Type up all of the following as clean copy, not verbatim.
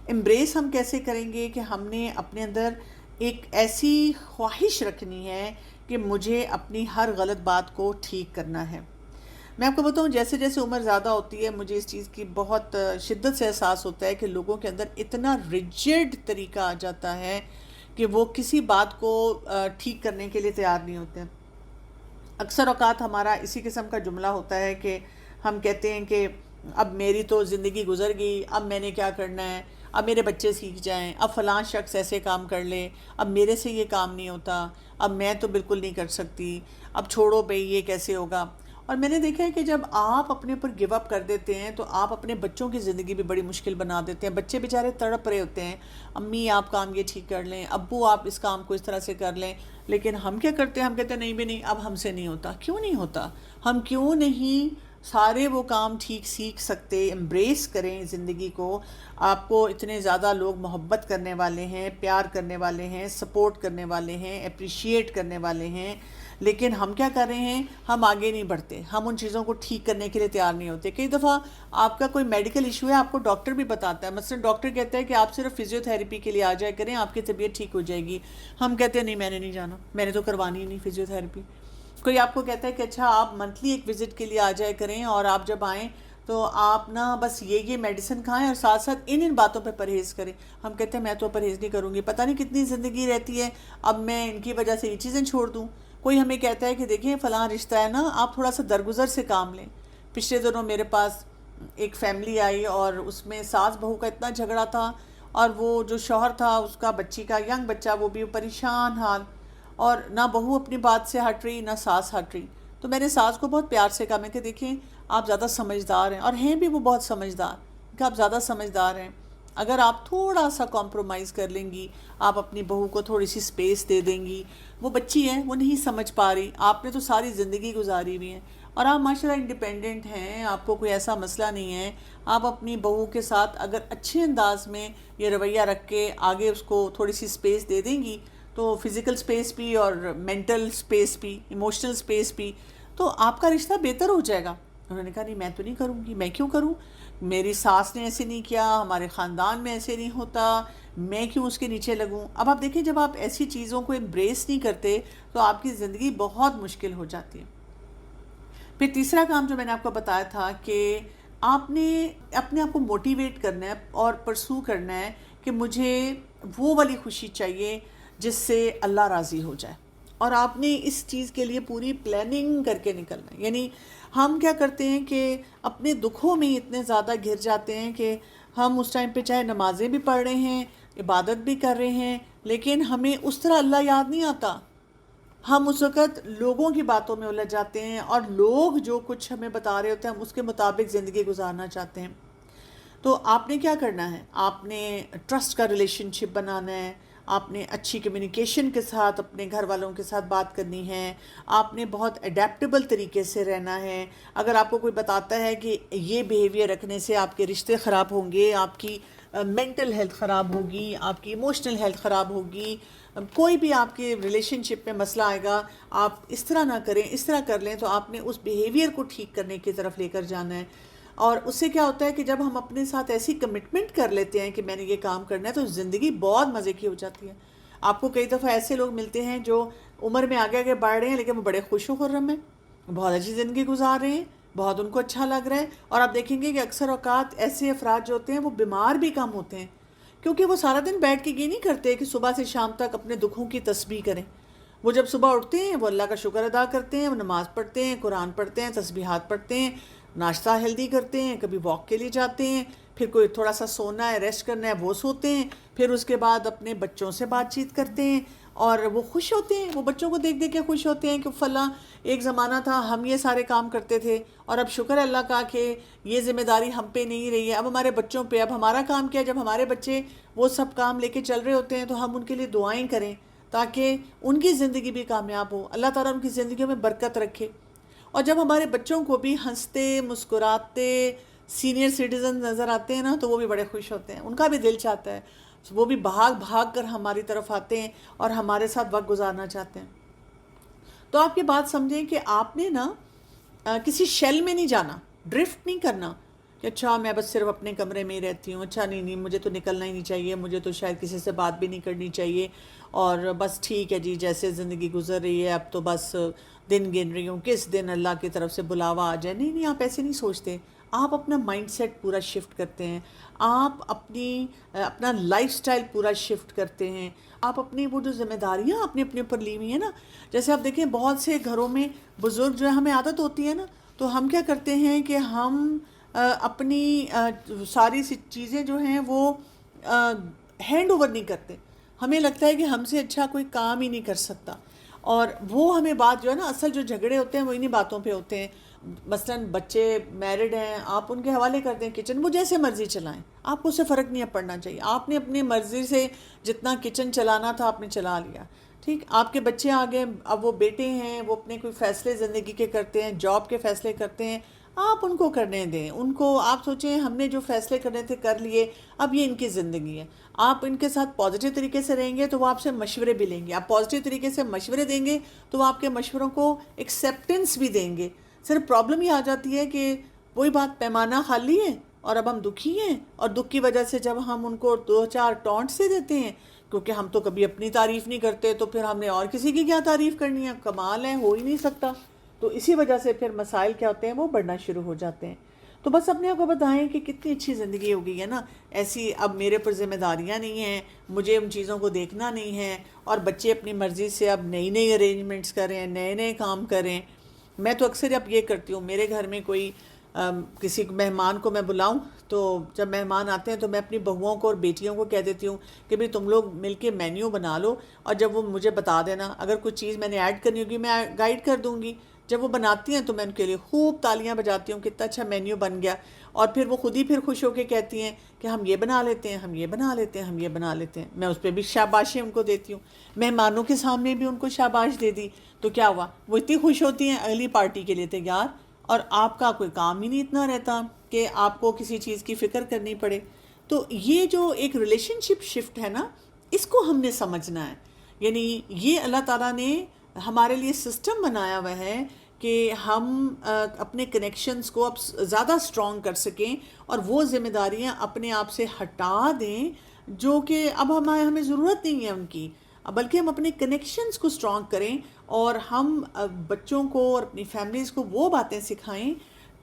Embrace ہم کیسے کریں گے کہ ہم نے اپنے اندر ایک ایسی خواہش رکھنی ہے کہ مجھے اپنی ہر غلط بات کو ٹھیک کرنا ہے۔ میں آپ کو بتاؤں، جیسے جیسے عمر زیادہ ہوتی ہے مجھے اس چیز کی بہت شدت سے احساس ہوتا ہے کہ لوگوں کے اندر اتنا ریجڈ طریقہ آ جاتا ہے کہ وہ کسی بات کو ٹھیک کرنے کے لیے تیار نہیں ہوتے ہیں۔ اکثر اوقات ہمارا اسی قسم کا جملہ ہوتا ہے کہ ہم کہتے ہیں کہ اب میری تو زندگی گزر گئی، اب میں نے کیا کرنا ہے، اب میرے بچے سیکھ جائیں، اب فلاں شخص ایسے کام کر لے، اب میرے سے یہ کام نہیں ہوتا، اب میں تو بالکل نہیں کر سکتی، اب چھوڑو بھئی یہ کیسے ہوگا۔ اور میں نے دیکھا ہے کہ جب آپ اپنے اوپر گیو اپ کر دیتے ہیں تو آپ اپنے بچوں کی زندگی بھی بڑی مشکل بنا دیتے ہیں۔ بچے بیچارے تڑپ رہے ہوتے ہیں، امی آپ کام یہ ٹھیک کر لیں، ابو آپ اس کام کو اس طرح سے کر لیں، لیکن ہم کیا کرتے ہیں، ہم کہتے ہیں نہیں بھی نہیں، اب ہم سے نہیں ہوتا۔ کیوں نہیں ہوتا؟ ہم کیوں نہیں سارے وہ کام ٹھیک سیکھ سکتے؟ امبریس کریں زندگی کو۔ آپ کو اتنے زیادہ لوگ محبت کرنے والے ہیں، پیار کرنے والے ہیں، سپورٹ کرنے والے ہیں، اپریشیٹ کرنے والے ہیں، لیکن ہم کیا کر رہے ہیں، ہم آگے نہیں بڑھتے، ہم ان چیزوں کو ٹھیک کرنے کے لیے تیار نہیں ہوتے۔ کئی دفعہ آپ کا کوئی میڈیکل ایشو ہے، آپ کو ڈاکٹر بھی بتاتا ہے، مثلا ڈاکٹر کہتا ہے کہ آپ صرف فزیو تھیراپی کے لیے آ جائے کریں، آپ کی طبیعت ٹھیک ہو جائے گی۔ ہم کہتے ہیں نہیں، میں نے نہیں جانا، میں نے تو کروانی ہی نہیں فزیو تھیراپی۔ کوئی آپ کو کہتا ہے کہ اچھا آپ منتھلی ایک وزٹ کے لیے آ جائے کریں، اور آپ جب آئیں تو آپ نا بس یہ میڈیسن کھائیں اور ساتھ ساتھ ان باتوں پہ پرہیز کریں۔ ہم کہتے ہیں میں تو پرہیز نہیں کروں گی، پتہ نہیں کتنی زندگی رہتی ہے، اب میں ان کی وجہ سے یہ چیزیں چھوڑ دوں۔ کوئی ہمیں کہتا ہے کہ دیکھیں فلاں رشتہ ہے نا، آپ تھوڑا سا درگزر سے کام لیں۔ پچھلے دنوں میرے پاس ایک فیملی آئی اور اس میں ساس بہو کا اتنا جھگڑا تھا، اور وہ جو شوہر تھا اس کا بچی کا ینگ بچہ وہ بھی پریشان حال، اور نہ بہو اپنی بات سے ہٹ رہی نہ ساس ہٹ رہی۔ تو میں نے ساس کو بہت پیار سے کہا، میں کہ دیکھیں آپ زیادہ سمجھدار ہیں، اور ہیں بھی وہ بہت سمجھدار، کہ آپ زیادہ سمجھدار ہیں، اگر آپ تھوڑا سا کمپرومائز کر لیں گی، آپ اپنی بہو کو تھوڑی سی سپیس دے دیں گی، وہ بچی ہے وہ نہیں سمجھ پا رہی، آپ نے تو ساری زندگی گزاری ہوئی ہے، اور آپ ماشاءاللہ انڈیپینڈنٹ ہیں، آپ کو کوئی ایسا مسئلہ نہیں ہے، آپ اپنی بہو کے ساتھ اگر اچھے انداز میں یہ رویہ رکھ کے آگے اس کو تھوڑی سی سپیس دے دیں گی تو فزیکل سپیس بھی اور مینٹل سپیس بھی، ایموشنل سپیس بھی، تو آپ کا رشتہ بہتر ہو جائے گا۔ انہوں نے کہا نہیں میں تو نہیں کروں گی، میں کیوں کروں، میری ساس نے ایسے نہیں کیا، ہمارے خاندان میں ایسے نہیں ہوتا، میں کیوں اس کے نیچے لگوں۔ اب آپ دیکھیں جب آپ ایسی چیزوں کو امبریس نہیں کرتے تو آپ کی زندگی بہت مشکل ہو جاتی ہے۔ پھر تیسرا کام جو میں نے آپ کو بتایا تھا کہ آپ نے اپنے آپ کو موٹیویٹ کرنا ہے اور پرسو کرنا ہے کہ مجھے وہ والی خوشی چاہیے جس سے اللہ راضی ہو جائے، اور آپ نے اس چیز کے لیے پوری پلاننگ کر کے نکلنا ہے۔ یعنی ہم کیا کرتے ہیں کہ اپنے دکھوں میں اتنے زیادہ گھر جاتے ہیں کہ ہم اس ٹائم پہ چاہے نمازیں بھی پڑھ رہے ہیں، عبادت بھی کر رہے ہیں، لیکن ہمیں اس طرح اللہ یاد نہیں آتا۔ ہم اس وقت لوگوں کی باتوں میں الجھ جاتے ہیں، اور لوگ جو کچھ ہمیں بتا رہے ہوتے ہیں ہم اس کے مطابق زندگی گزارنا چاہتے ہیں۔ تو آپ نے کیا کرنا ہے، آپ نے ٹرسٹ کا ریلیشن شپ بنانا ہے، آپ نے اچھی کمیونیکیشن کے ساتھ اپنے گھر والوں کے ساتھ بات کرنی ہے، آپ نے بہت اڈیپٹیبل طریقے سے رہنا ہے۔ اگر آپ کو کوئی بتاتا ہے کہ یہ بیہیویئر رکھنے سے آپ کے رشتے خراب ہوں گے، آپ کی مینٹل ہیلتھ خراب ہوگی، آپ کی ایموشنل ہیلتھ خراب ہوگی، کوئی بھی آپ کے ریلیشن شپ میں مسئلہ آئے گا، آپ اس طرح نہ کریں، اس طرح کر لیں، تو آپ نے اس بیہیویئر کو ٹھیک کرنے کی طرف لے کر جانا ہے۔ اور اس سے کیا ہوتا ہے کہ جب ہم اپنے ساتھ ایسی کمٹمنٹ کر لیتے ہیں کہ میں نے یہ کام کرنا ہے تو زندگی بہت مزے کی ہو جاتی ہے۔ آپ کو کئی دفعہ ایسے لوگ ملتے ہیں جو عمر میں آگے آگے بڑھ رہے ہیں لیکن وہ بڑے خوش و خرم ہیں، بہت اچھی زندگی گزار رہے ہیں، بہت ان کو اچھا لگ رہا ہے، اور آپ دیکھیں گے کہ اکثر اوقات ایسے افراد جو ہوتے ہیں وہ بیمار بھی کم ہوتے ہیں، کیونکہ وہ سارا دن بیٹھ کے یہ نہیں کرتے کہ صبح سے شام تک اپنے دکھوں کی تسبیح کریں۔ وہ جب صبح اٹھتے ہیں وہ اللہ کا شکر ادا کرتے ہیں، وہ نماز پڑھتے ہیں، قرآن پڑھتے ہیں، تسبیحات پڑھتے ہیں، ناشتہ ہیلدی کرتے ہیں، کبھی واک کے لیے جاتے ہیں، پھر کوئی تھوڑا سا سونا ہے، ریسٹ کرنا ہے، وہ سوتے ہیں، پھر اس کے بعد اپنے بچوں سے بات چیت کرتے ہیں، اور وہ خوش ہوتے ہیں، وہ بچوں کو دیکھ دیکھ کے خوش ہوتے ہیں کہ فلاں ایک زمانہ تھا ہم یہ سارے کام کرتے تھے، اور اب شکر ہے اللہ کا کہ یہ ذمہ داری ہم پہ نہیں رہی ہے، اب ہمارے بچوں پہ۔ اب ہمارا کام کیا ہے، جب ہمارے بچے وہ سب کام لے کے چل رہے ہوتے ہیں تو ہم ان کے لیے دعائیں کریں تاکہ ان کی زندگی بھی کامیاب ہو، اللہ تعالیٰ ان کی زندگیوں میں برکت رکھے۔ اور جب ہمارے بچوں کو بھی ہنستے مسکراتے سینئر سٹیزن نظر آتے ہیں نا تو وہ بھی بڑے خوش ہوتے ہیں، ان کا بھی دل چاہتا ہے، وہ بھی بھاگ بھاگ کر ہماری طرف آتے ہیں اور ہمارے ساتھ وقت گزارنا چاہتے ہیں۔ تو آپ یہ بات سمجھیں کہ آپ نے نا کسی شیل میں نہیں جانا، ڈرفٹ نہیں کرنا کہ اچھا میں بس صرف اپنے کمرے میں ہی رہتی ہوں، اچھا نہیں نہیں مجھے تو نکلنا ہی نہیں چاہیے، مجھے تو شاید کسی سے بات بھی نہیں کرنی چاہیے، اور بس ٹھیک ہے جی جیسے زندگی گزر رہی ہے اب تو بس دن گن رہی ہوں، کس دن اللہ کی طرف سے بلاوا آ جائے۔ نہیں نہیں، آپ ایسے نہیں سوچتے، آپ اپنا مائنڈ سیٹ پورا شفٹ کرتے ہیں، آپ اپنا لائف سٹائل پورا شفٹ کرتے ہیں، آپ اپنی وہ جو ذمہ داریاں اپنے اپنے اوپر لی ہوئی ہیں نا، جیسے آپ دیکھیں بہت سے گھروں میں بزرگ جو ہے ہمیں عادت ہوتی ہے نا، تو ہم کیا کرتے ہیں کہ ہم اپنی ساری سی چیزیں جو ہیں وہ ہینڈ اوور نہیں کرتے، ہمیں لگتا ہے کہ ہم سے اچھا کوئی کام ہی نہیں کر سکتا، اور وہ ہمیں بات جو ہے نا اصل جو جھگڑے ہوتے ہیں وہ انہی باتوں پہ ہوتے ہیں۔ مثلاً بچے میرڈ ہیں، آپ ان کے حوالے کر دیں کچن، وہ جیسے مرضی چلائیں، آپ کو اس سے فرق نہیں پڑنا چاہیے، آپ نے اپنی مرضی سے جتنا کچن چلانا تھا آپ نے چلا لیا، ٹھیک۔ آپ کے بچے آ گئے، اب وہ بیٹے ہیں، وہ اپنے کوئی فیصلے زندگی کے کرتے ہیں، جاب کے فیصلے کرتے ہیں، آپ ان کو کرنے دیں، ان کو آپ سوچیں ہم نے جو فیصلے کرنے تھے کر لیے، اب یہ ان کی زندگی ہے، آپ ان کے ساتھ پازیٹیو طریقے سے رہیں گے تو وہ آپ سے مشورے بھی لیں گے، آپ پازیٹیو طریقے سے مشورے دیں گے تو وہ آپ کے مشوروں کو ایکسیپٹنس بھی دیں گے۔ صرف پرابلم یہ آ جاتی ہے کہ وہی بات، پیمانہ خالی ہے اور اب ہم دکھی ہیں، اور دکھ کی وجہ سے جب ہم ان کو دو چار ٹونٹ سے دیتے ہیں، کیونکہ ہم تو کبھی اپنی تعریف نہیں کرتے تو پھر ہم نے اور کسی کی کیا تعریف کرنی ہے، کمال ہے ہو ہی نہیں سکتا، تو اسی وجہ سے پھر مسائل کیا ہوتے ہیں وہ بڑھنا شروع ہو جاتے ہیں۔ تو بس اپنے آپ کو بتائیں کہ کتنی اچھی زندگی ہو گئی ہے نا، ایسی اب میرے پر ذمہ داریاں نہیں ہیں، مجھے ان چیزوں کو دیکھنا نہیں ہے، اور بچے اپنی مرضی سے اب نئی نئی ارینجمنٹس کریں، نئے نئے کام کریں۔ میں تو اکثر اب یہ کرتی ہوں، میرے گھر میں کوئی کسی مہمان کو میں بلاؤں تو جب مہمان آتے ہیں تو میں اپنی بہوؤں کو اور بیٹیوں کو کہہ دیتی ہوں کہ بھئی تم لوگ مل کے مینیو بنا لو، اور جب وہ مجھے بتا دینا، اگر کوئی چیز میں نے ایڈ کرنی ہوگی میں گائیڈ کر دوں گی۔ جب وہ بناتی ہیں تو میں ان کے لیے خوب تالیاں بجاتی ہوں، کتنا اچھا مینیو بن گیا، اور پھر وہ خود ہی پھر خوش ہو کے کہتی ہیں کہ ہم یہ بنا لیتے ہیں، ہم یہ بنا لیتے ہیں، ہم یہ بنا لیتے ہیں۔ میں اس پہ بھی شاباشی ان کو دیتی ہوں، مہمانوں کے سامنے بھی ان کو شاباش دے دی، تو کیا ہوا، وہ اتنی خوش ہوتی ہیں، اگلی پارٹی کے لیے تیار، اور آپ کا کوئی کام ہی نہیں اتنا رہتا کہ آپ کو کسی چیز کی فکر کرنی پڑے۔ تو یہ جو ایک ریلیشن شپ شفٹ ہے نا، اس کو ہم نے سمجھنا ہے، یعنی یہ اللہ تعالیٰ نے ہمارے لیے سسٹم بنایا ہوا ہے کہ ہم اپنے کنیکشنز کو اب زیادہ سٹرونگ کر سکیں، اور وہ ذمہ داریاں اپنے آپ سے ہٹا دیں جو کہ اب ہمیں ضرورت نہیں ہے ان کی، بلکہ ہم اپنے کنیکشنز کو سٹرونگ کریں، اور ہم بچوں کو اور اپنی فیملیز کو وہ باتیں سکھائیں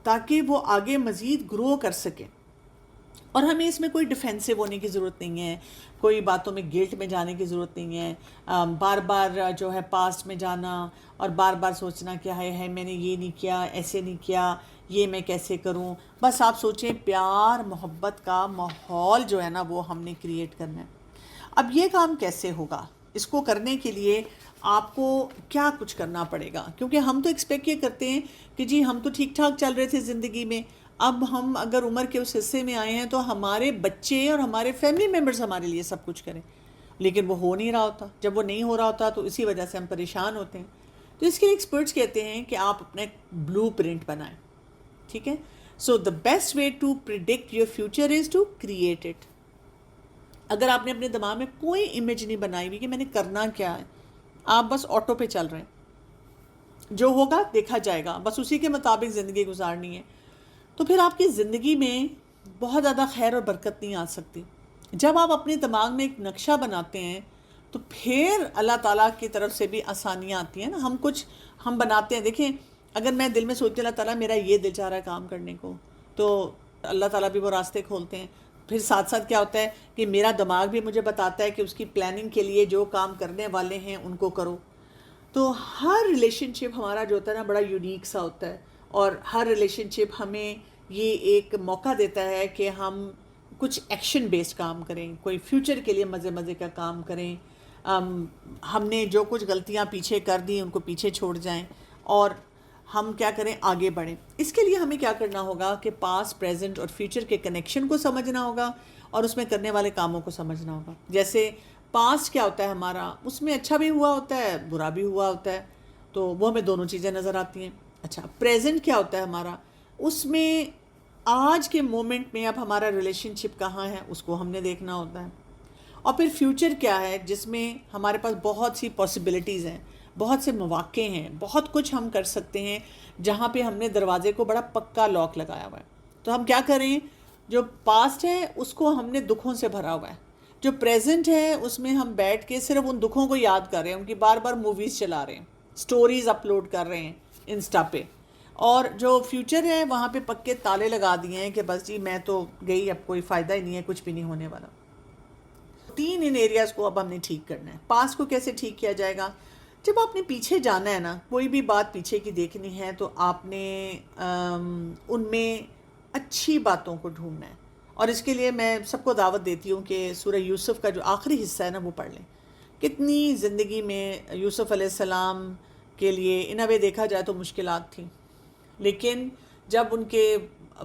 تاکہ وہ آگے مزید گرو کر سکیں۔ اور ہمیں اس میں کوئی ڈیفینسو ہونے کی ضرورت نہیں ہے، کوئی باتوں میں گلٹ میں جانے کی ضرورت نہیں ہے، بار بار جو ہے پاسٹ میں جانا اور بار بار سوچنا کہ ہے میں نے یہ نہیں کیا، ایسے نہیں کیا، یہ میں کیسے کروں۔ بس آپ سوچیں پیار محبت کا ماحول جو ہے نا وہ ہم نے کریٹ کرنا ہے۔ اب یہ کام کیسے ہوگا، اس کو کرنے کے لیے آپ کو کیا کچھ کرنا پڑے گا، کیونکہ ہم تو ایکسپیکٹ یہ کرتے ہیں کہ جی ہم تو ٹھیک ٹھاک چل رہے تھے زندگی میں، اب ہم اگر عمر کے اس حصے میں آئے ہیں تو ہمارے بچے اور ہمارے فیملی ممبرز ہمارے لیے سب کچھ کریں، لیکن وہ ہو نہیں رہا ہوتا۔ جب وہ نہیں ہو رہا ہوتا تو اسی وجہ سے ہم پریشان ہوتے ہیں۔ تو اس کے لیے ایکسپرٹس کہتے ہیں کہ آپ اپنا ایک بلو پرنٹ بنائیں، ٹھیک ہے۔ So the best way to predict your future is to create it. اگر آپ نے اپنے دماغ میں کوئی امیج نہیں بنائی ہوئی کہ میں نے کرنا کیا ہے، آپ بس آٹو پہ چل رہے ہیں، جو ہوگا دیکھا جائے گا، بس اسی کے مطابق زندگی گزارنی ہے، تو پھر آپ کی زندگی میں بہت زیادہ خیر اور برکت نہیں آ سکتی۔ جب آپ اپنے دماغ میں ایک نقشہ بناتے ہیں تو پھر اللہ تعالیٰ کی طرف سے بھی آسانیاں آتی ہیں نا۔ ہم بناتے ہیں، دیکھیں اگر میں دل میں سوچتی اللہ تعالیٰ میرا یہ دل چاہ رہا ہے کام کرنے کو، تو اللہ تعالیٰ بھی وہ راستے کھولتے ہیں۔ پھر ساتھ ساتھ کیا ہوتا ہے کہ میرا دماغ بھی مجھے بتاتا ہے کہ اس کی پلاننگ کے لیے جو کام کرنے والے ہیں ان کو کرو۔ تو ہر ریلیشن شپ ہمارا جو ہوتا ہے نا بڑا یونیک سا ہوتا ہے، اور ہر ریلیشن شپ ہمیں یہ ایک موقع دیتا ہے کہ ہم کچھ ایکشن بیسڈ کام کریں، کوئی فیوچر کے لیے مزے مزے کا کام کریں، ہم نے جو کچھ غلطیاں پیچھے کر دی ان کو پیچھے چھوڑ جائیں، اور ہم کیا کریں آگے بڑھیں۔ اس کے لیے ہمیں کیا کرنا ہوگا کہ پاسٹ، پریزنٹ اور فیوچر کے کنیکشن کو سمجھنا ہوگا، اور اس میں کرنے والے کاموں کو سمجھنا ہوگا۔ جیسے پاسٹ کیا ہوتا ہے ہمارا، اس میں اچھا بھی ہوا ہوتا ہے برا بھی ہوا ہوتا ہے، تو وہ ہمیں دونوں چیزیں نظر آتی ہیں۔ اچھا پریزنٹ کیا ہوتا ہے ہمارا، اس میں آج کے مومنٹ میں اب ہمارا ریلیشن شپ کہاں ہے اس کو ہم نے دیکھنا ہوتا ہے۔ اور پھر فیوچر کیا ہے جس میں ہمارے پاس بہت سی پاسبلٹیز ہیں، بہت سے مواقع ہیں، بہت کچھ ہم کر سکتے ہیں، جہاں پہ ہم نے دروازے کو بڑا پکا لاک لگایا ہوا ہے۔ تو ہم کیا کریں، جو پاسٹ ہے اس کو ہم نے دکھوں سے بھرا ہوا ہے، جو پریزنٹ ہے اس میں ہم بیٹھ کے صرف ان دکھوں کو یاد کر رہے ہیں، ان کی بار بار موویز چلا رہے ہیں، سٹوریز اپلوڈ کر رہے ہیں انسٹا پہ، اور جو فیوچر ہے وہاں پہ پکے تالے لگا دیے ہیں کہ بس جی میں تو گئی، اب کوئی فائدہ ہی نہیں ہے، کچھ بھی نہیں ہونے والا۔ تین ان ایریاز کو اب ہم نے ٹھیک کرنا ہے۔ پاس کو کیسے ٹھیک کیا جائے گا؟ جب آپ نے پیچھے جانا ہے نا، کوئی بھی بات پیچھے کی دیکھنی ہے تو آپ نے ان میں اچھی باتوں کو ڈھونڈنا ہے، اور اس کے لیے میں سب کو دعوت دیتی ہوں کہ سورہ یوسف کا جو آخری حصہ ہے نا وہ پڑھ لیں۔ کتنی زندگی میں یوسف علیہ السلام کے لیے ان وے دیکھا جائے تو مشکلات تھیں، لیکن جب ان کے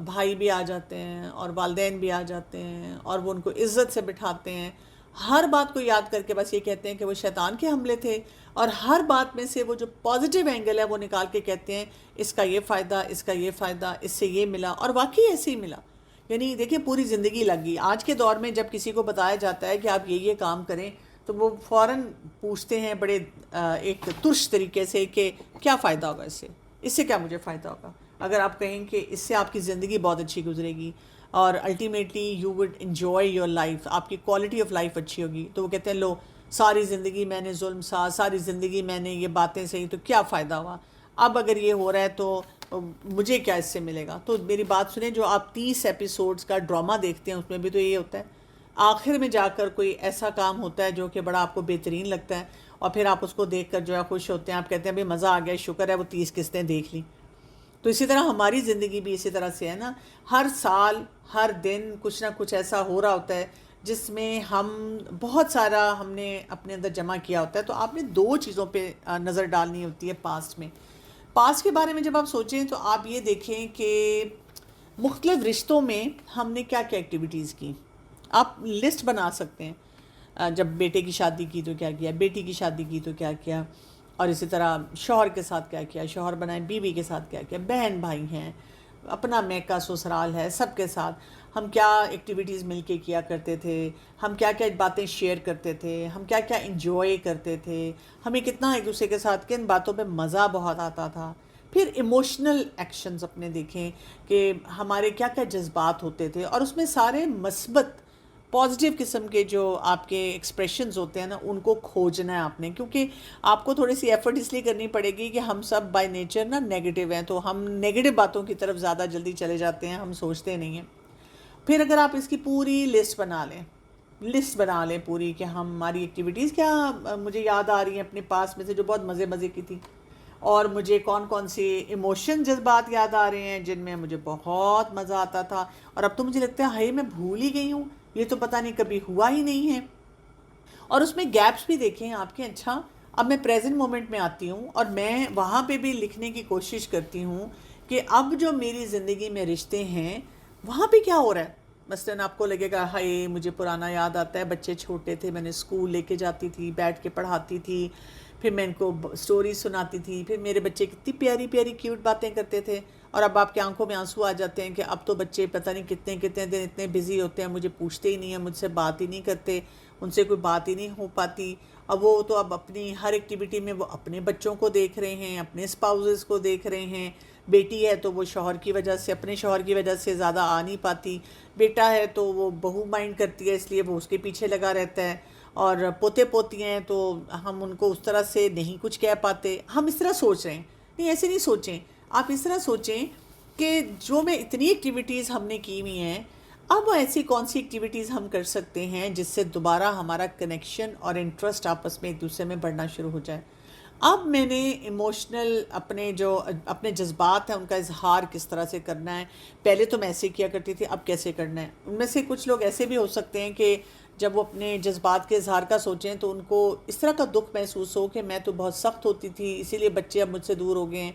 بھائی بھی آ جاتے ہیں اور والدین بھی آ جاتے ہیں اور وہ ان کو عزت سے بٹھاتے ہیں، ہر بات کو یاد کر کے بس یہ کہتے ہیں کہ وہ شیطان کے حملے تھے، اور ہر بات میں سے وہ جو پازیٹیو اینگل ہے وہ نکال کے کہتے ہیں اس کا یہ فائدہ، اس کا یہ فائدہ، اس سے یہ ملا، اور واقعی ایسے ہی ملا۔ یعنی دیکھیں پوری زندگی لگ گئی۔ آج کے دور میں جب کسی کو بتایا جاتا ہے کہ آپ یہ کام کریں تو وہ فوراً پوچھتے ہیں بڑے ایک ترش طریقے سے کہ کیا فائدہ ہوگا اس سے کیا مجھے فائدہ ہوگا؟ اگر آپ کہیں کہ اس سے آپ کی زندگی بہت اچھی گزرے گی اور ultimately you would enjoy your life, آپ کی کوالٹی آف لائف اچھی ہوگی، تو وہ کہتے ہیں لو ساری زندگی میں نے ظلم سہا، ساری زندگی میں نے یہ باتیں سہی، تو کیا فائدہ ہوا؟ اب اگر یہ ہو رہا ہے تو مجھے کیا اس سے ملے گا؟ تو میری بات سنیں، جو آپ 30 ایپیسوڈز کا ڈرامہ دیکھتے ہیں اس میں بھی تو یہ ہوتا ہے، آخر میں جا کر کوئی ایسا کام ہوتا ہے جو کہ بڑا آپ کو بہترین لگتا ہے، اور پھر آپ اس کو دیکھ کر جو ہے خوش ہوتے ہیں، آپ کہتے ہیں بھئی مزہ آ گیا، شکر ہے وہ 30 قسطیں دیکھ لی۔ تو اسی طرح ہماری زندگی بھی اسی طرح سے ہے نا، ہر سال ہر دن کچھ نہ کچھ ایسا ہو رہا ہوتا ہے جس میں ہم بہت سارا ہم نے اپنے اندر جمع کیا ہوتا ہے۔ تو آپ نے دو چیزوں پہ نظر ڈالنی ہوتی ہے پاسٹ میں۔ پاسٹ کے بارے میں جب آپ سوچیں تو آپ یہ دیکھیں کہ مختلف رشتوں میں ہم نے کیا کیا ایکٹیویٹیز کی، آپ لسٹ بنا سکتے ہیں۔ جب بیٹے کی شادی کی تو کیا کیا، بیٹی کی شادی کی تو کیا کیا، اور اسی طرح شوہر کے ساتھ کیا کیا، شوہر بنائے بیوی کے ساتھ کیا کیا، بہن بھائی ہیں، اپنا میکا سسرال ہے، سب کے ساتھ ہم کیا ایکٹیویٹیز مل کے کیا کرتے تھے، ہم کیا کیا باتیں شیئر کرتے تھے، ہم کیا کیا انجوائے کرتے تھے، ہمیں کتنا ایک دوسرے کے ساتھ کن باتوں پہ مزہ بہت آتا تھا۔ پھر ایموشنل ایکشنز اپنے دیکھیں کہ ہمارے کیا کیا جذبات ہوتے تھے، اور اس میں سارے مثبت پازیٹیو قسم کے جو آپ کے ایکسپریشنز ہوتے ہیں نا ان کو کھوجنا ہے آپ نے، کیونکہ آپ کو تھوڑی سی ایفرٹ اس لیے کرنی پڑے گی کہ ہم سب بائی نیچر نا نیگیٹیو ہیں، تو ہم نیگیٹیو باتوں کی طرف زیادہ جلدی چلے جاتے ہیں، ہم سوچتے نہیں ہیں۔ پھر اگر آپ اس کی پوری لسٹ بنا لیں پوری کہ ہماری ایکٹیویٹیز کیا مجھے یاد آ رہی ہیں اپنے پاس میں سے جو بہت مزے کی تھی، اور مجھے کون کون سی ایموشن جذبات یاد آ رہے ہیں جن میں مجھے بہت مزہ آتا تھا، اور اب تو مجھے لگتا ہے ہائی میں بھول ہی گئی ہوں، یہ تو پتہ نہیں کبھی ہوا ہی نہیں ہے۔ اور اس میں گیپس بھی دیکھیں آپ کے، اچھا اب میں پریزنٹ مومنٹ میں آتی ہوں اور میں وہاں پہ بھی لکھنے کی کوشش کرتی ہوں کہ اب جو میری زندگی میں رشتے ہیں وہاں پہ کیا ہو رہا ہے۔ مثلاً آپ کو لگے گا ہائے مجھے پرانا یاد آتا ہے، بچے چھوٹے تھے، میں نے اسکول لے کے جاتی تھی، بیٹھ کے پڑھاتی تھی، پھر میں ان کو سٹوری سناتی تھی، پھر میرے بچے کتنی پیاری پیاری کیوٹ باتیں کرتے تھے، اور اب آپ کی آنکھوں میں آنسو آ جاتے ہیں کہ اب تو بچے پتہ نہیں کتنے دن اتنے بزی ہوتے ہیں، مجھے پوچھتے ہی نہیں ہیں، مجھ سے بات ہی نہیں کرتے، ان سے کوئی بات ہی نہیں ہو پاتی۔ اب وہ تو اب اپنی ہر ایکٹیویٹی میں وہ اپنے بچوں کو دیکھ رہے ہیں، اپنے اسپاؤزز کو دیکھ رہے ہیں، بیٹی ہے تو وہ شوہر کی وجہ سے، اپنے شوہر کی وجہ سے زیادہ آ نہیں پاتی، بیٹا ہے تو وہ بہو مائنڈ کرتی ہے اس لیے وہ اس کے پیچھے لگا رہتا ہے، اور پوتے پوتی ہیں تو ہم ان کو اس طرح سے نہیں کچھ کہہ پاتے۔ ہم اس طرح سوچ رہے ہیں، نہیں ایسے نہیں سوچیں، آپ اس طرح سوچیں کہ جو میں اتنی ایکٹیویٹیز ہم نے کی ہوئی ہیں، اب ایسی کون سی ایکٹیویٹیز ہم کر سکتے ہیں جس سے دوبارہ ہمارا کنیکشن اور انٹرسٹ آپس میں ایک دوسرے میں بڑھنا شروع ہو جائے۔ اب میں نے ایموشنل اپنے جذبات ہیں ان کا اظہار کس طرح سے کرنا ہے، پہلے تو میں ایسے کیا کرتی تھی، اب کیسے کرنا ہے۔ ان میں سے کچھ لوگ ایسے بھی ہو سکتے ہیں کہ جب وہ اپنے جذبات کے اظہار کا سوچیں تو ان کو اس طرح کا دکھ محسوس ہو کہ میں تو بہت سخت ہوتی تھی اسی لیے بچے اب مجھ سے دور ہو گئے ہیں۔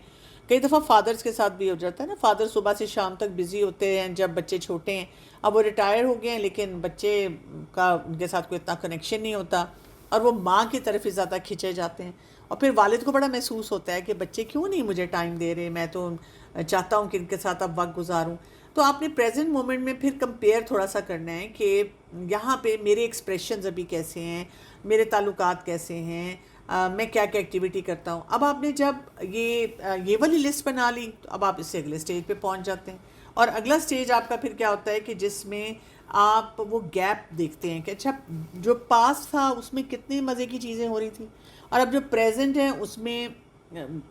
کئی دفعہ فادرز کے ساتھ بھی ہو جاتا ہے نا، فادر صبح سے شام تک بزی ہوتے ہیں جب بچے چھوٹے ہیں، اب وہ ریٹائر ہو گئے ہیں لیکن بچے کا ان کے ساتھ کوئی اتنا کنیکشن نہیں ہوتا، اور وہ ماں کی طرف ہی زیادہ کھنچے جاتے ہیں، اور پھر والد کو بڑا محسوس ہوتا ہے کہ بچے کیوں نہیں مجھے ٹائم دے رہے، میں تو چاہتا ہوں کہ ان کے ساتھ اب وقت گزاروں۔ تو آپ نے پریزنٹ مومنٹ میں پھر کمپیئر تھوڑا سا کرنا ہے کہ یہاں پہ میرے ایکسپریشنز ابھی کیسے ہیں، میرے تعلقات کیسے ہیں، میں کیا کیا ایکٹیویٹی کرتا ہوں۔ اب آپ نے جب یہ والی لسٹ بنا لی تو اب آپ اس سے اگلے سٹیج پہ پہنچ جاتے ہیں، اور اگلا سٹیج آپ کا پھر کیا ہوتا ہے کہ جس میں آپ وہ گیپ دیکھتے ہیں کہ اچھا جو پاسٹ تھا اس میں کتنی مزے کی چیزیں ہو رہی تھی، اور اب جو پریزنٹ ہے اس میں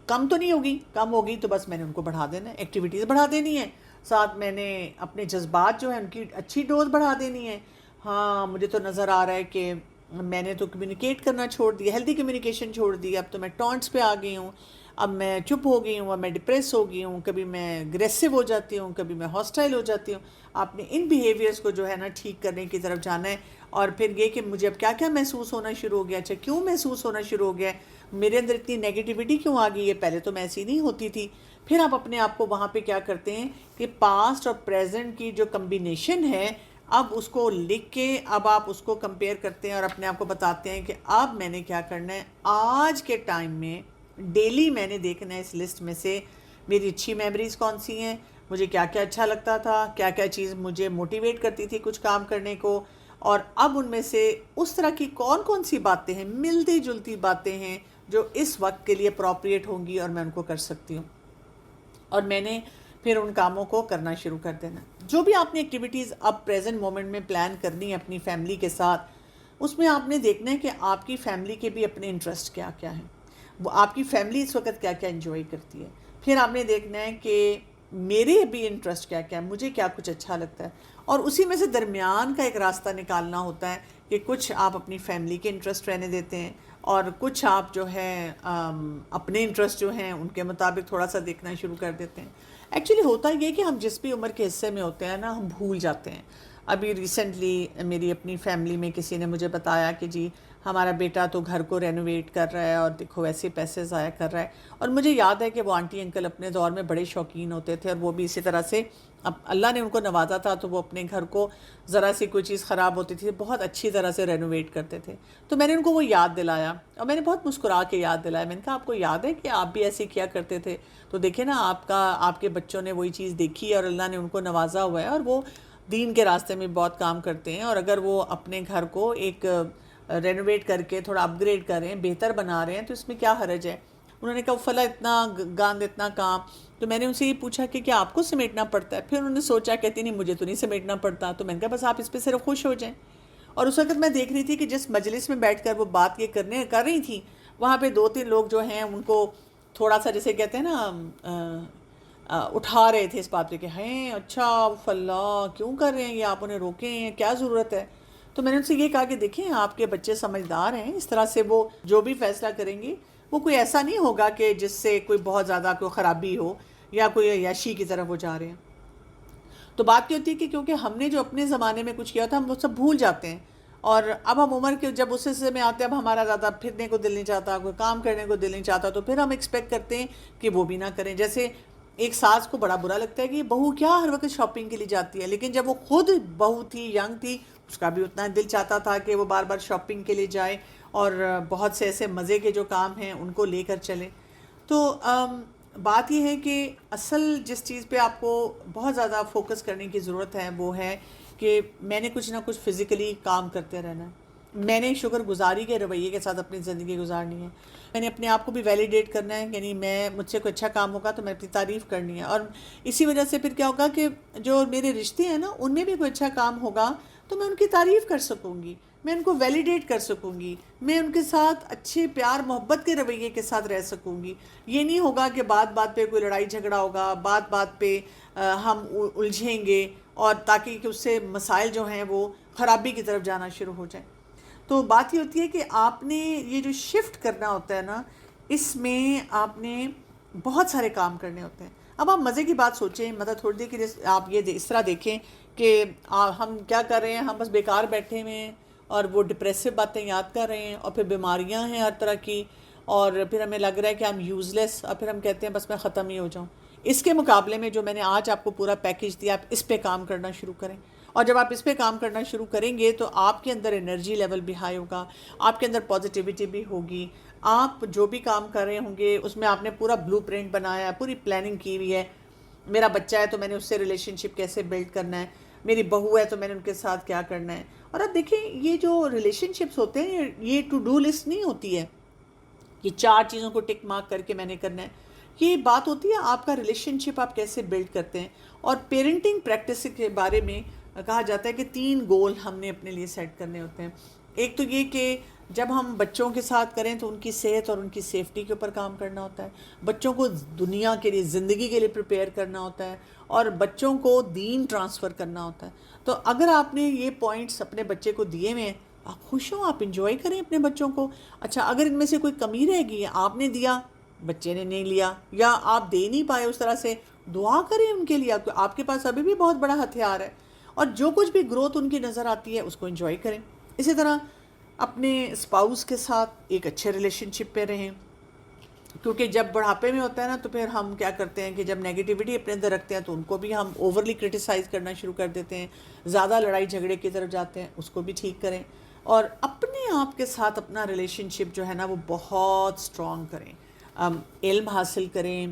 کم تو نہیں ہوگی، کم ہوگی تو بس میں نے ان کو بڑھا دینا ہے، ایکٹیویٹیز بڑھا دینی ہے، ساتھ میں نے اپنے جذبات جو ہیں ان کی اچھی ڈوز بڑھا دینی ہے۔ ہاں مجھے تو نظر آ رہا ہے کہ میں نے تو کمیونیکیٹ کرنا چھوڑ دیا، ہیلدی کمیونیکیشن چھوڑ دی، اب تو میں ٹونٹس پہ آ گئی ہوں، اب میں چپ ہو گئی ہوں، اب میں ڈپریس ہو گئی ہوں، کبھی میں اگریسو ہو جاتی ہوں، کبھی میں ہاسٹائل ہو جاتی ہوں۔ آپ نے ان بیہیویئرس کو جو ہے نا ٹھیک کرنے کی طرف جانا ہے، اور پھر یہ کہ مجھے اب کیا کیا محسوس ہونا شروع ہو گیا، اچھا کیوں محسوس ہونا شروع ہو گیا ہے، میرے اندر اتنی نیگیٹیوٹی کیوں آ گئی ہے، پہلے تو میں ایسی نہیں ہوتی تھی۔ پھر آپ اپنے آپ کو وہاں پہ کیا کرتے ہیں کہ پاسٹ اور پریزنٹ کی جو کمبینیشن ہے، اب اس کو لکھ کے اب آپ اس کو کمپیئر کرتے ہیں اور اپنے آپ کو بتاتے ہیں کہ اب میں نے کیا کرنا ہے، آج کے ٹائم میں ڈیلی میں نے دیکھنا ہے اس لسٹ میں سے میری اچھی میموریز کون سی ہیں، مجھے کیا کیا اچھا لگتا تھا، کیا کیا چیز مجھے موٹیویٹ کرتی تھی کچھ کام کرنے کو، اور اب ان میں سے اس طرح کی کون کون سی باتیں ہیں، ملتی جلتی باتیں ہیں جو اس وقت کے لیے اپروپریٹ ہوں گی اور میں ان کو کر سکتی ہوں، اور میں نے پھر ان کاموں کو کرنا شروع کر دینا۔ جو بھی آپ نے ایکٹیویٹیز اب پریزنٹ مومنٹ میں پلان کرنی ہے اپنی فیملی کے ساتھ، اس میں آپ نے دیکھنا ہے کہ آپ کی فیملی کے بھی اپنے انٹرسٹ کیا کیا ہیں، وہ آپ کی فیملی اس وقت کیا کیا انجوائے کرتی ہے، پھر آپ نے دیکھنا ہے کہ میرے بھی انٹرسٹ کیا کیا ہے، مجھے کیا کچھ اچھا لگتا ہے، اور اسی میں سے درمیان کا ایک راستہ نکالنا ہوتا ہے کہ کچھ آپ اپنی فیملی کے انٹرسٹ رہنے دیتے ہیں، اور کچھ آپ جو ہے اپنے انٹرسٹ جو ہیں ان کے مطابق تھوڑا سا دیکھنا شروع کر دیتے ہیں۔ ایکچولی ہوتا یہ کہ ہم جس بھی عمر کے حصے میں ہوتے ہیں نا، ہم بھول جاتے ہیں۔ ابھی ریسنٹلی میری اپنی فیملی میں کسی نے مجھے بتایا کہ جی ہمارا بیٹا تو گھر کو رینوویٹ کر رہا ہے اور دیکھو ویسے پیسے ضائع کر رہا ہے، اور مجھے یاد ہے کہ وہ آنٹی انکل اپنے دور میں بڑے شوقین ہوتے تھے، اور وہ بھی اسی طرح سے اب اللہ نے ان کو نوازا تھا تو وہ اپنے گھر کو ذرا سی کوئی چیز خراب ہوتی تھی بہت اچھی طرح سے رینوویٹ کرتے تھے۔ تو میں نے ان کو وہ یاد دلایا، اور میں نے بہت مسکرا کے یاد دلایا، میں نے کہا آپ کو یاد ہے کہ آپ بھی ایسے کیا کرتے تھے؟ تو دیکھیں نا آپ کے بچوں نے وہی چیز دیکھی ہے اور اللہ نے ان کو نوازا ہوا ہے، اور وہ دین کے راستے میں بہت کام کرتے ہیں، اور اگر وہ اپنے گھر کو ایک رینوویٹ کر کے تھوڑا اپ گریڈ کر رہے ہیں، بہتر بنا رہے ہیں، تو اس میں کیا حرج ہے؟ انہوں نے کہا فلاں اتنا گاند اتنا کام، تو میں نے ان سے یہ پوچھا کہ کیا آپ کو سمیٹنا پڑتا ہے؟ پھر انہوں نے سوچا، کہتی نہیں مجھے تو نہیں سمیٹنا پڑتا، تو میں نے کہا بس آپ اس پہ صرف خوش ہو جائیں۔ اور اس وقت میں دیکھ رہی تھی کہ جس مجلس میں بیٹھ کر وہ بات یہ کر رہی تھیں، وہاں پہ دو تین لوگ جو ہیں ان کو تھوڑا سا جیسے کہتے ہیں نا اٹھا رہے تھے اس بات پہ کہ ہیں اچھا فلاں کیوں کر رہے ہیں یہ، آپ انہیں روکیں ہیں، کیا ضرورت ہے؟ تو میں نے ان سے یہ کہا کہ دیکھیں آپ کے بچے سمجھدار ہیں، اس طرح سے وہ جو بھی فیصلہ کریں گے وہ کوئی ایسا نہیں ہوگا کہ جس سے کوئی بہت زیادہ کوئی خرابی ہو یا کوئی عیاشی کی طرف وہ جا رہے ہیں۔ تو بات یہ ہوتی ہے کہ کیونکہ ہم نے جو اپنے زمانے میں کچھ کیا تھا ہم وہ سب بھول جاتے ہیں، اور اب ہم عمر کے جب اس حصے میں آتے ہیں اب ہمارا زیادہ پھرنے کو دل نہیں چاہتا، کوئی کام کرنے کو دل نہیں چاہتا، تو پھر ہم ایکسپیکٹ کرتے ہیں کہ وہ بھی نہ کریں۔ جیسے ایک ساس کو بڑا برا لگتا ہے کہ بہو کیا ہر وقت شاپنگ کے لیے جاتی ہے، لیکن جب وہ خود بہو تھی، ینگ تھی، اس کا بھی اتنا دل چاہتا تھا کہ وہ بار بار شاپنگ کے لیے جائے اور بہت سے ایسے مزے کے جو کام ہیں ان کو لے کر چلے۔ تو بات یہ ہے کہ اصل جس چیز پہ آپ کو بہت زیادہ فوکس کرنے کی ضرورت ہے وہ ہے کہ میں نے کچھ نہ کچھ فزیکلی کام کرتے رہنا ہے، میں نے شکر گزاری کے رویے کے ساتھ اپنی زندگی گزارنی ہے، میں نے اپنے آپ کو بھی ویلیڈیٹ کرنا ہے، یعنی مجھ سے کوئی اچھا کام ہوگا تو میں اپنی تعریف کرنی ہے، اور اسی وجہ سے پھر کیا ہوگا کہ جو میرے رشتے ہیں نا ان میں بھی کوئی اچھا کام ہوگا تو میں ان کی تعریف کر سکوں گی، میں ان کو ویلیڈیٹ کر سکوں گی، میں ان کے ساتھ اچھے پیار محبت کے رویے کے ساتھ رہ سکوں گی۔ یہ نہیں ہوگا کہ بات بات پہ کوئی لڑائی جھگڑا ہوگا، بات بات پہ ہم الجھیں گے، اور تاکہ کہ اس سے مسائل جو ہیں وہ خرابی کی طرف جانا شروع ہو جائیں۔ تو بات یہ ہوتی ہے کہ آپ نے یہ جو شفٹ کرنا ہوتا ہے نا، اس میں آپ نے بہت سارے کام کرنے ہوتے ہیں۔ اب آپ مزے کی بات سوچیں، مطلب تھوڑی دیر کہ آپ یہ اس طرح دیکھیں کہ ہم کیا کر رہے ہیں، ہم بس بیکار بیٹھے ہوئے ہیں اور وہ ڈپریسو باتیں یاد کر رہے ہیں، اور پھر بیماریاں ہیں ہر طرح کی، اور پھر ہمیں لگ رہا ہے کہ ہم یوز لیس، اور پھر ہم کہتے ہیں بس میں ختم ہی ہو جاؤں۔ اس کے مقابلے میں جو میں نے آج آپ کو پورا پیکیج دیا، آپ اس پہ کام کرنا شروع کریں، اور جب آپ اس پہ کام کرنا شروع کریں گے تو آپ کے اندر انرجی لیول بھی ہائی ہوگا، آپ کے اندر پازیٹیوٹی بھی ہوگی، آپ جو بھی کام کر رہے ہوں گے اس میں آپ نے پورا بلو پرنٹ بنایا ہے، پوری پلاننگ کی ہوئی ہے۔ میرا بچہ ہے تو میں نے اس سے ریلیشن شپ کیسے بلڈ کرنا ہے، میری بہو ہے تو میں نے ان کے ساتھ کیا کرنا ہے۔ اور اب دیکھیں یہ جو ریلیشن شپس ہوتے ہیں یہ ٹو ڈو لسٹ نہیں ہوتی ہے کہ 4 چیزوں کو ٹک مارک کر کے میں نے کرنا ہے۔ یہ بات ہوتی ہے آپ کا ریلیشن شپ آپ کیسے بلڈ کرتے ہیں. اور پیرنٹنگ پریکٹس کے بارے میں کہا جاتا ہے کہ 3 گول ہم نے اپنے لیے سیٹ کرنے ہوتے ہیں. ایک تو یہ کہ جب ہم بچوں کے ساتھ کریں تو ان کی صحت اور ان کی سیفٹی کے اوپر کام کرنا ہوتا ہے. بچوں کو دنیا کے لیے، زندگی کے لیے پریپیئر کرنا ہوتا ہے، اور بچوں کو دین ٹرانسفر کرنا ہوتا ہے. تو اگر آپ نے یہ پوائنٹس اپنے بچے کو دیے ہوئے ہیں، آپ خوش ہوں، آپ انجوائے کریں اپنے بچوں کو. اچھا، اگر ان میں سے کوئی کمی رہ گئی ہے، آپ نے دیا، بچے نے نہیں لیا، یا آپ دے نہیں پائے اس طرح سے، دعا کریں ان کے لیے. آپ کے پاس ابھی بھی بہت بڑا ہتھیار ہے، اور جو کچھ بھی گروتھ ان کی نظر آتی ہے اس کو انجوائے کریں. اسی طرح اپنے اسپاؤس کے ساتھ ایک اچھے ریلیشن شپ پہ رہیں، کیونکہ جب بڑھاپے میں ہوتا ہے نا تو پھر ہم کیا کرتے ہیں کہ جب نیگیٹیوٹی اپنے اندر رکھتے ہیں تو ان کو بھی ہم اوورلی کرٹیسائز کرنا شروع کر دیتے ہیں، زیادہ لڑائی جھگڑے کی طرف جاتے ہیں. اس کو بھی ٹھیک کریں، اور اپنے آپ کے ساتھ اپنا ریلیشن شپ جو ہے نا وہ بہت اسٹرانگ کریں. علم حاصل کریں،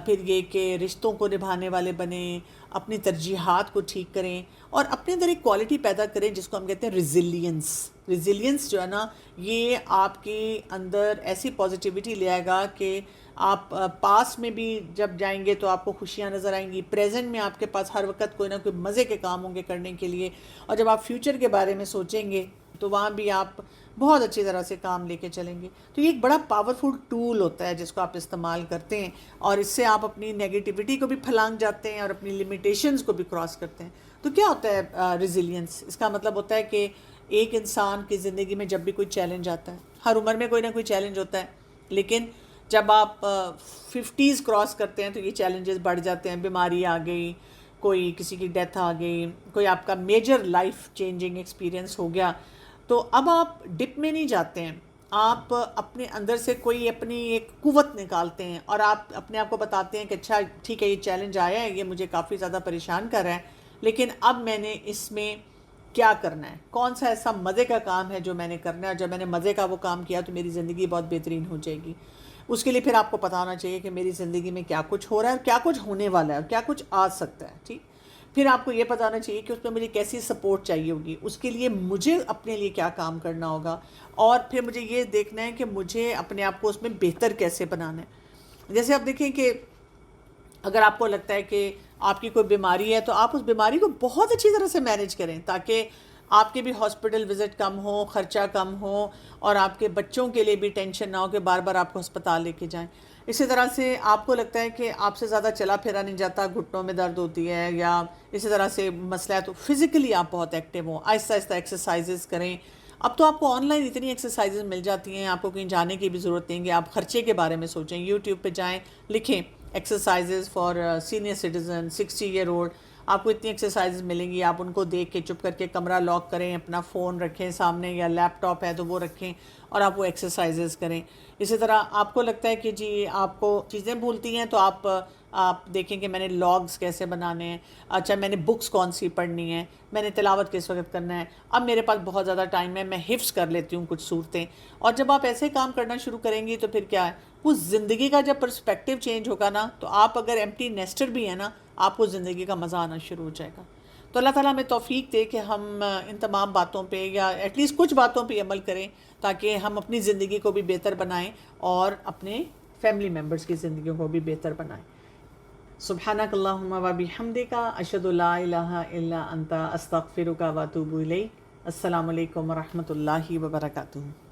پھر یہ کہ رشتوں کو نبھانے والے بنیں، اپنی ترجیحات کو ٹھیک کریں، اور اپنے اندر ایک کوالٹی پیدا کریں جس کو ہم کہتے ہیں ریزیلینس. ریزیلینس جو ہے نا، یہ آپ کے اندر ایسی پازیٹیوٹی لے آئے گا کہ آپ پاس میں بھی جب جائیں گے تو آپ کو خوشیاں نظر آئیں گی، پریزنٹ میں آپ کے پاس ہر وقت کوئی نہ کوئی مزے کے کام ہوں گے کرنے کے لیے، اور جب آپ فیوچر کے بارے میں سوچیں گے تو وہاں بھی آپ بہت اچھی طرح سے کام لے کے چلیں گے. تو یہ ایک بڑا پاورفل ٹول ہوتا ہے جس کو آپ استعمال کرتے ہیں، اور اس سے آپ اپنی نیگیٹیوٹی کو بھی پھلانگ جاتے ہیں اور اپنی لمیٹیشنز کو بھی کراس کرتے ہیں. تو کیا ہوتا ہے ریزیلینس؟ اس کا مطلب ہوتا ہے کہ ایک انسان کی زندگی میں جب بھی کوئی چیلنج آتا ہے، ہر عمر میں کوئی نہ کوئی چیلنج ہوتا ہے، لیکن جب آپ 50s کراس کرتے ہیں تو یہ چیلنجز بڑھ جاتے ہیں. بیماری آ گئی، کوئی کسی کی ڈیتھ آ گئی، کوئی آپ کا میجر لائف چینجنگ ایکسپیرینس ہو گیا، تو اب آپ ڈپ میں نہیں جاتے ہیں، آپ اپنے اندر سے کوئی اپنی ایک قوت نکالتے ہیں، اور آپ اپنے آپ کو بتاتے ہیں کہ اچھا ٹھیک ہے، یہ چیلنج آیا ہے، یہ مجھے کافی زیادہ پریشان کر رہا ہے، لیکن اب میں نے اس میں کیا کرنا ہے، کون سا ایسا مزے کا کام ہے جو میں نے کرنا ہے، اور جب میں نے مزے کا وہ کام کیا تو میری زندگی بہت بہترین ہو جائے گی. اس کے لیے پھر آپ کو پتہ ہونا چاہیے کہ میری زندگی میں کیا کچھ ہو رہا ہے، اور کیا کچھ ہونے والا ہے، اور کیا کچھ آ سکتا ہے. ٹھیک، پھر آپ کو یہ پتہ ہونا چاہیے کہ اس میں مجھے کیسی سپورٹ چاہیے ہوگی، اس کے لیے مجھے اپنے لیے کیا کام کرنا ہوگا، اور پھر مجھے یہ دیکھنا ہے کہ مجھے اپنے آپ کو اس میں بہتر کیسے بنانا ہے. جیسے آپ دیکھیں کہ اگر آپ کو لگتا ہے کہ آپ کی کوئی بیماری ہے تو آپ اس بیماری کو بہت اچھی طرح سے مینیج کریں، تاکہ آپ کے بھی ہاسپٹل وزٹ کم ہو، خرچہ کم ہو، اور آپ کے بچوں کے لیے بھی ٹینشن نہ ہو کہ بار بار آپ کو ہسپتال لے کے جائیں. اسی طرح سے آپ کو لگتا ہے کہ آپ سے زیادہ چلا پھرا نہیں جاتا، گھٹنوں میں درد ہوتی ہے، یا اسی طرح سے مسئلہ ہے، تو فزیکلی آپ بہت ایکٹیو ہوں، آہستہ آہستہ ایکسرسائزز کریں. اب تو آپ کو آن لائن اتنی ایکسرسائزز مل جاتی ہیں، آپ کو کہیں جانے کی بھی ضرورت نہیں ہے. آپ خرچے کے بارے میں سوچیں، یوٹیوب پہ جائیں، لکھیں exercises for senior citizen 60 year old, آپ کو اتنی ایکسرسائزز ملیں گی. آپ ان کو دیکھ کے چپ کر کے کمرہ لاک کریں، اپنا فون رکھیں سامنے، یا لیپ ٹاپ ہے تو وہ رکھیں، اور آپ وہ ایکسرسائزز کریں. اسی طرح آپ کو لگتا ہے کہ جی آپ کو چیزیں بھولتی ہیں، تو آپ دیکھیں کہ میں نے لاگز کیسے بنانے ہیں، اچھا میں نے بکس کون سی پڑھنی ہے، میں نے تلاوت کس وقت کرنا ہے، اب میرے پاس بہت زیادہ ٹائم ہے، میں حفظ کر لیتی ہوں کچھ صورتیں. اور جب آپ ایسے کام کرنا شروع کریں گی تو پھر کیا ہے، وہ زندگی کا جب پرسپیکٹیو چینج ہوگا نا، تو آپ اگر ایمٹی نیسٹر بھی ہیں نا، آپ کو زندگی کا مزہ آنا شروع ہو جائے گا. تو اللہ تعالیٰ ہمیں توفیق دے کہ ہم ان تمام باتوں پہ، یا ایٹ لیسٹ کچھ باتوں پہ عمل کریں، تاکہ ہم اپنی زندگی کو بھی بہتر بنائیں اور اپنے فیملی ممبرز کی زندگیوں کو بھی بہتر بنائیں. سبحانک اللہم و بحمدک، اشہد لا الہ الا انت، استغفرک و اتوب الیک. السلام علیکم ورحمۃ اللہ وبرکاتہ.